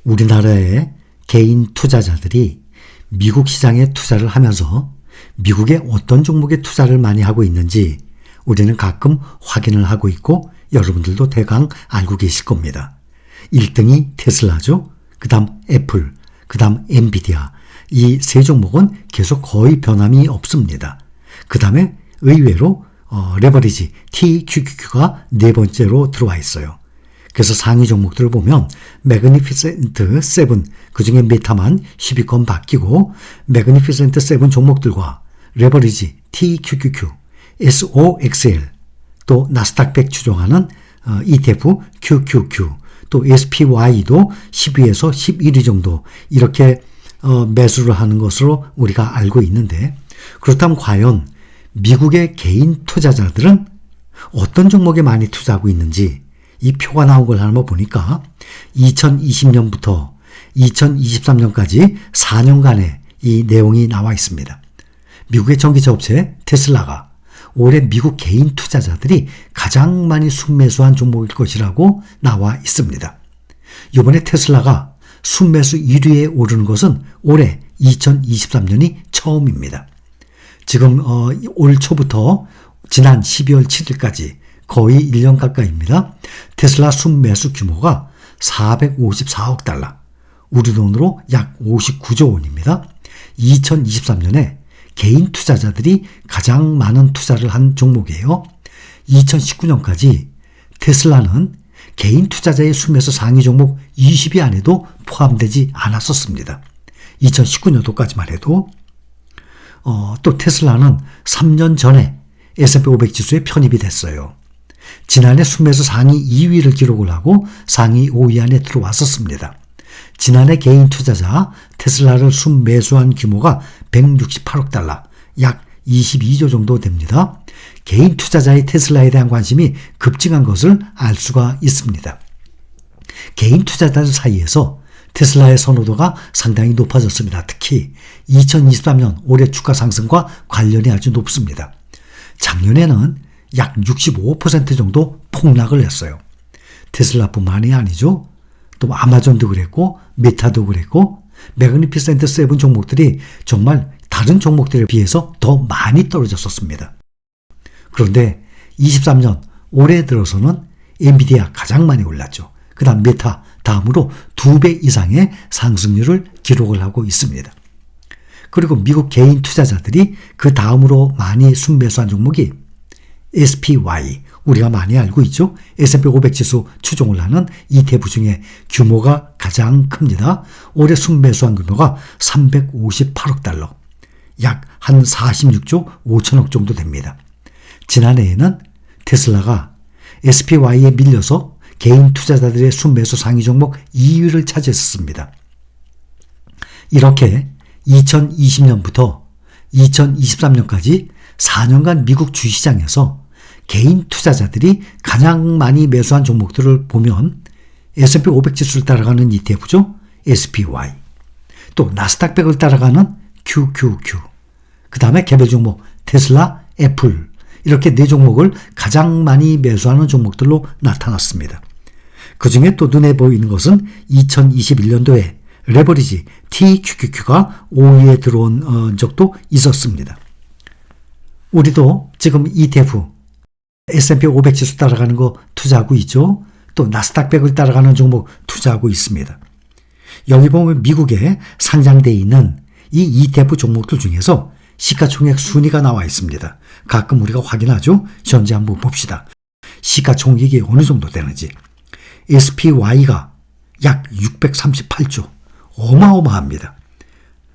우리나라의 개인 투자자들이 미국 시장에 투자를 하면서 미국의 어떤 종목에 투자를 많이 하고 있는지 우리는 가끔 확인을 하고 있고 여러분들도 대강 알고 계실 겁니다. 1등이 테슬라죠. 그 다음 애플, 그 다음 엔비디아. 이 세 종목은 계속 거의 변함이 없습니다. 그 다음에 의외로 레버리지 TQQQ가 네 번째로 들어와 있어요. 그래서 상위 종목들을 보면 매그니피센트 7, 그 중에 메타만 10위권 바뀌고 매그니피센트 7 종목들과 레버리지 TQQQ, SOXL, 또 나스닥 100 추종하는 ETF QQQ, 또 SPY도 10위에서 11위 정도 이렇게 매수를 하는 것으로 우리가 알고 있는데, 그렇다면 과연 미국의 개인 투자자들은 어떤 종목에 많이 투자하고 있는지 이 표가 나온 걸 한번 보니까 2020년부터 2023년까지 4년간의 이 내용이 나와 있습니다. 미국의 전기차 업체 테슬라가 올해 미국 개인 투자자들이 가장 많이 순매수한 종목일 것이라고 나와 있습니다. 이번에 테슬라가 순매수 1위에 오르는 것은 올해 2023년이 처음입니다. 지금 올 초부터 지난 12월 7일까지 거의 1년 가까이입니다. 테슬라 순매수 규모가 454억 달러, 우리 돈으로 약 59조 원입니다. 2023년에 개인 투자자들이 가장 많은 투자를 한 종목이에요. 2019년까지 테슬라는 개인 투자자의 순매수 상위 종목 20위 안에도 포함되지 않았었습니다. 2019년도까지만 해도. 또 테슬라는 3년 전에 S&P 500 지수에 편입이 됐어요. 지난해 순매수 상위 2위를 기록을 하고 상위 5위 안에 들어왔었습니다. 지난해 개인 투자자 테슬라를 순매수한 규모가 168억 달러, 약 22조 정도 됩니다. 개인 투자자의 테슬라에 대한 관심이 급증한 것을 알 수가 있습니다. 개인 투자자들 사이에서 테슬라의 선호도가 상당히 높아졌습니다. 특히 2023년 올해 주가 상승과 관련이 아주 높습니다. 작년에는 약 65% 정도 폭락을 했어요. 테슬라뿐만이 아니죠. 또 아마존도 그랬고 메타도 그랬고 매그니피센트 7 종목들이 정말 다른 종목들에 비해서 더 많이 떨어졌었습니다. 그런데 23년 올해 들어서는 엔비디아 가장 많이 올랐죠. 그 다음 메타, 다음으로 2배 이상의 상승률을 기록을 하고 있습니다. 그리고 미국 개인 투자자들이 그 다음으로 많이 순매수한 종목이 SPY, 우리가 많이 알고 있죠. S&P 500 지수 추종을 하는 ETF 중에 규모가 가장 큽니다. 올해 순매수한 규모가 358억 달러, 약 한 46조 5천억 정도 됩니다. 지난해에는 테슬라가 SPY에 밀려서 개인 투자자들의 순매수 상위 종목 2위를 차지했습니다. 이렇게 2020년부터 2023년까지 4년간 미국 주시장에서 개인 투자자들이 가장 많이 매수한 종목들을 보면 S&P 500 지수를 따라가는 ETF죠. SPY. 또 나스닥 100을 따라가는 QQQ. 그 다음에 개별 종목 테슬라, 애플. 이렇게 네 종목을 가장 많이 매수하는 종목들로 나타났습니다. 그 중에 또 눈에 보이는 것은 2021년도에 레버리지 TQQQ가 5위에 들어온 적도 있었습니다. 우리도 지금 ETF S&P 500 지수 따라가는 거 투자하고 있죠. 또 나스닥 100을 따라가는 종목 투자하고 있습니다. 여기 보면 미국에 상장되어 있는 이 ETF 종목들 중에서 시가총액 순위가 나와 있습니다. 가끔 우리가 확인하죠. 현재 한번 봅시다. 시가총액이 어느 정도 되는지. SPY가 약 638조. 어마어마합니다.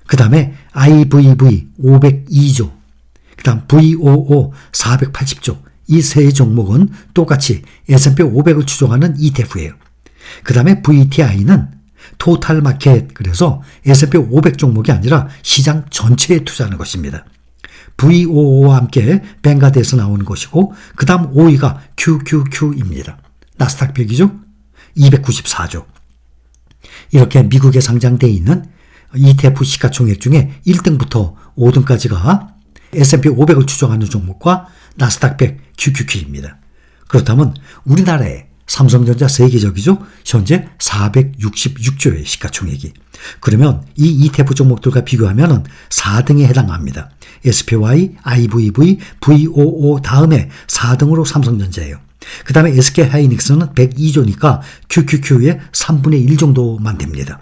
그 다음에 IVV 502조. 그 다음 VOO 480조. 이 세 종목은 똑같이 S&P 500을 추종하는 ETF예요. 그 다음에 VTI는 토탈 마켓, 그래서 S&P 500 종목이 아니라 시장 전체에 투자하는 것입니다. VOO와 함께 뱅가드에서 나오는 것이고, 그 다음 5위가 QQQ입니다. 나스닥 100이죠. 294조. 이렇게 미국에 상장되어 있는 ETF 시가총액 중에 1등부터 5등까지가 S&P 500을 추종하는 종목과 나스닥 100 QQQ입니다. 그렇다면 우리나라에 삼성전자 세계적이죠. 현재 466조의 시가총액이. 그러면 이 ETF 종목들과 비교하면 4등에 해당합니다. SPY, IVV, VOO 다음에 4등으로 삼성전자예요. 그 다음에 SK하이닉스는 102조니까 QQQ의 3분의 1 정도만 됩니다.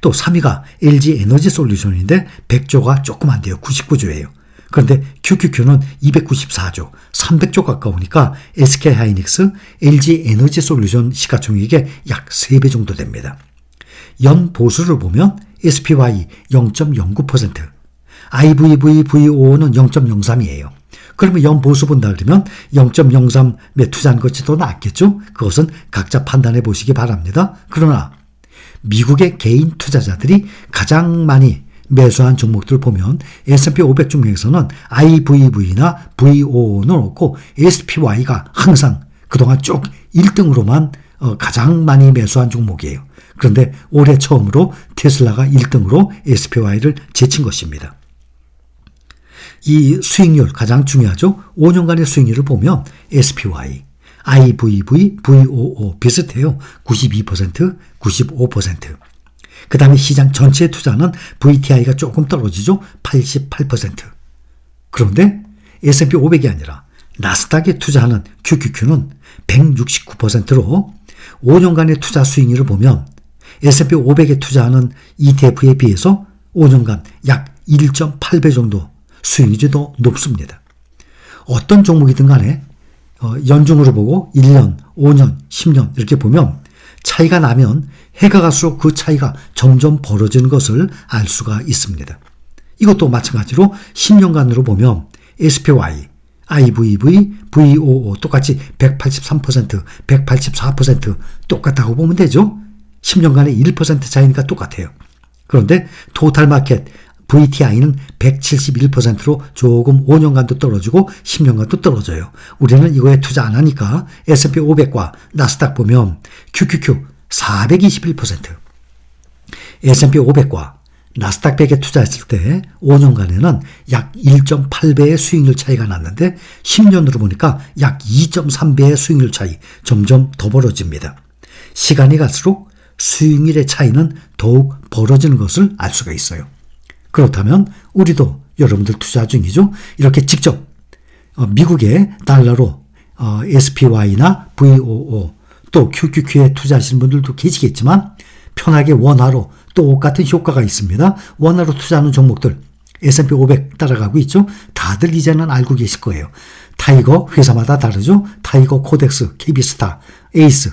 또 3위가 LG에너지솔루션인데 100조가 조금 안 돼요. 99조예요. 그런데 QQQ는 294조, 300조 가까우니까 SK하이닉스, LG에너지솔루션 시가총액의 약 3배 정도 됩니다. 연 보수를 보면 SPY 0.09%, IVV, VO는 0.03이에요. 그러면 연 보수 본다 그러면 0.03에 투자한 것이 더 낫겠죠? 그것은 각자 판단해 보시기 바랍니다. 그러나 미국의 개인 투자자들이 가장 많이 매수한 종목들을 보면 S&P 500 중에서는 IVV나 VO는 없고 SPY가 항상 그동안 쭉 1등으로만 가장 많이 매수한 종목이에요. 그런데 올해 처음으로 테슬라가 1등으로 SPY를 제친 것입니다. 이 수익률 가장 중요하죠. 5년간의 수익률을 보면 SPY, IVV, VOO 비슷해요. 92%, 95%. 그 다음에 시장 전체의 투자는 VTI가 조금 떨어지죠. 88%. 그런데 S&P 500이 아니라 나스닥에 투자하는 QQQ는 169%로 5년간의 투자 수익률을 보면 S&P 500에 투자하는 ETF에 비해서 5년간 약 1.8배 정도 수익률이 더 높습니다. 어떤 종목이든 간에 연중으로 보고 1년, 5년, 10년 이렇게 보면 차이가 나면 해가 갈수록 그 차이가 점점 벌어지는 것을 알 수가 있습니다. 이것도 마찬가지로 10년간으로 보면 SPY, IVV, VOO 똑같이 183%, 184% 똑같다고 보면 되죠. 10년간의 1% 차이니까 똑같아요. 그런데 토탈 마켓 VTI는 171%로 조금 5년간도 떨어지고 10년간도 떨어져요. 우리는 이거에 투자 안 하니까 S&P 500과 나스닥 보면 QQQ 421%, S&P 500과 나스닥 100에 투자했을 때 5년간에는 약 1.8배의 수익률 차이가 났는데 10년으로 보니까 약 2.3배의 수익률 차이 점점 더 벌어집니다. 시간이 갈수록 수익률의 차이는 더욱 벌어지는 것을 알 수가 있어요. 그렇다면 우리도 여러분들 투자 중이죠. 이렇게 직접 미국의 달러로 SPY나 VOO 또 QQQ에 투자하시는 분들도 계시겠지만 편하게 원화로 똑같은 효과가 있습니다. 원화로 투자하는 종목들 S&P 500 따라가고 있죠. 다들 이제는 알고 계실 거예요. 타이거 회사마다 다르죠. 타이거, 코덱스, KB스타, 에이스.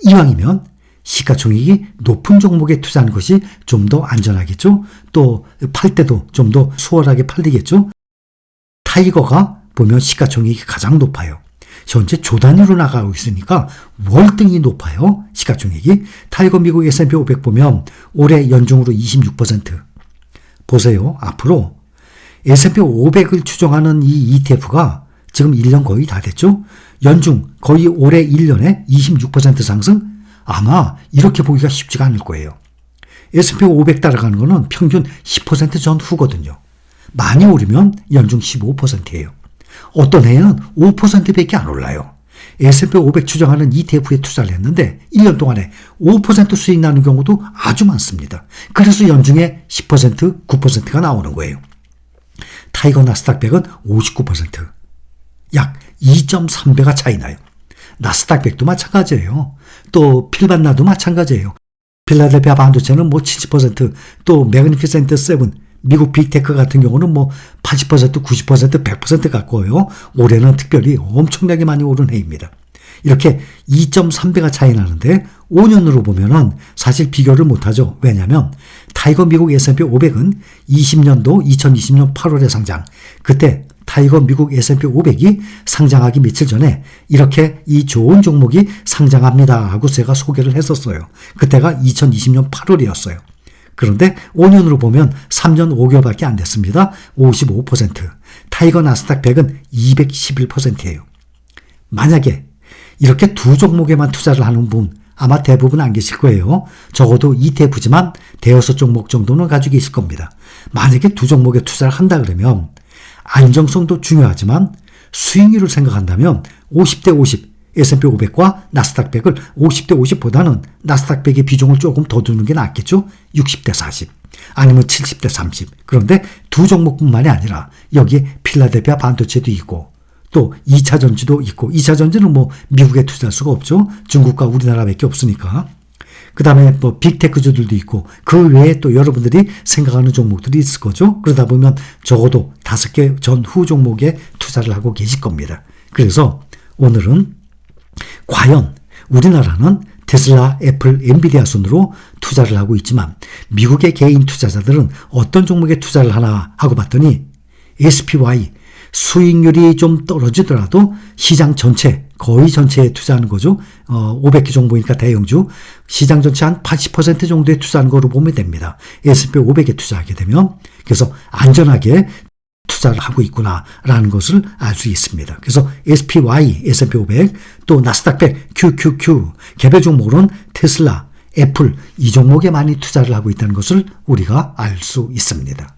이왕이면 시가총액이 높은 종목에 투자하는 것이 좀 더 안전하겠죠. 또 팔 때도 좀 더 수월하게 팔리겠죠. 타이거가 보면 시가총액이 가장 높아요. 현재 조단위로 나가고 있으니까 월등히 높아요. 시가총액이. 타이거 미국 S&P 500 보면 올해 연중으로 26%. 보세요. 앞으로 S&P 500을 추정하는 이 ETF가 지금 1년 거의 다 됐죠. 연중 거의 올해 1년에 26% 상승. 아마 이렇게 보기가 쉽지가 않을 거예요. S&P 500 따라가는 거는 평균 10% 전후거든요. 많이 오르면 연중 15%예요. 어떤 해에는 5%밖에 안 올라요. S&P 500 추정하는 ETF에 투자를 했는데 1년 동안에 5% 수익 나는 경우도 아주 많습니다. 그래서 연중에 10%, 9%가 나오는 거예요. 타이거 나스닥 100은 59%. 약 2.3배가 차이 나요. 나스닥 100도 마찬가지예요. 또 필반나도 마찬가지예요. 필라델피아 반도체는 뭐 70%, 또 매그니피센트 7, 미국 빅테크 같은 경우는 뭐 80%, 90%, 100% 가까워요. 올해는 특별히 엄청나게 많이 오른 해입니다. 이렇게 2.3배가 차이 나는데 5년으로 보면은 사실 비교를 못하죠. 왜냐하면 타이거 미국 S&P 500은 20년도 2020년 8월에 상장. 그때 타이거 미국 S&P 500이 상장하기 며칠 전에 이렇게 이 좋은 종목이 상장합니다 하고 제가 소개를 했었어요. 그때가 2020년 8월이었어요. 그런데 5년으로 보면 3년 5개월밖에 안 됐습니다. 55%. 타이거 나스닥 100은 211%예요. 만약에 이렇게 두 종목에만 투자를 하는 분 아마 대부분 안 계실 거예요. 적어도 ETF지만 대여섯 종목 정도는 가지고 계실 겁니다. 만약에 두 종목에 투자를 한다 그러면 안정성도 중요하지만 수익률을 생각한다면 50대 50, S&P 500과 나스닥 100을 50대 50보다는 나스닥 100의 비중을 조금 더 두는 게 낫겠죠? 60대 40 아니면 70대 30. 그런데 두 종목뿐만이 아니라 여기에 필라델피아 반도체도 있고 또 2차 전지도 있고 2차 전지는 뭐 미국에 투자할 수가 없죠. 중국과 우리나라밖에 없으니까. 그 다음에 뭐 빅테크주들도 있고 그 외에 또 여러분들이 생각하는 종목들이 있을 거죠. 그러다 보면 적어도 5개 전후 종목에 투자를 하고 계실 겁니다. 그래서 오늘은 과연 우리나라는 테슬라, 애플, 엔비디아 순으로 투자를 하고 있지만 미국의 개인 투자자들은 어떤 종목에 투자를 하나 하고 봤더니 SPY 수익률이 좀 떨어지더라도 시장 전체 거의 전체에 투자하는 거죠. 500개 정도니까 대형주 시장 전체 한 80% 정도에 투자하는 거로 보면 됩니다. S&P 500에 투자하게 되면 그래서 안전하게 투자를 하고 있구나라는 것을 알 수 있습니다. 그래서 SPY, S&P 500, 또 나스닥 100, QQQ 개별 종목으로는 테슬라, 애플 이 종목에 많이 투자를 하고 있다는 것을 우리가 알 수 있습니다.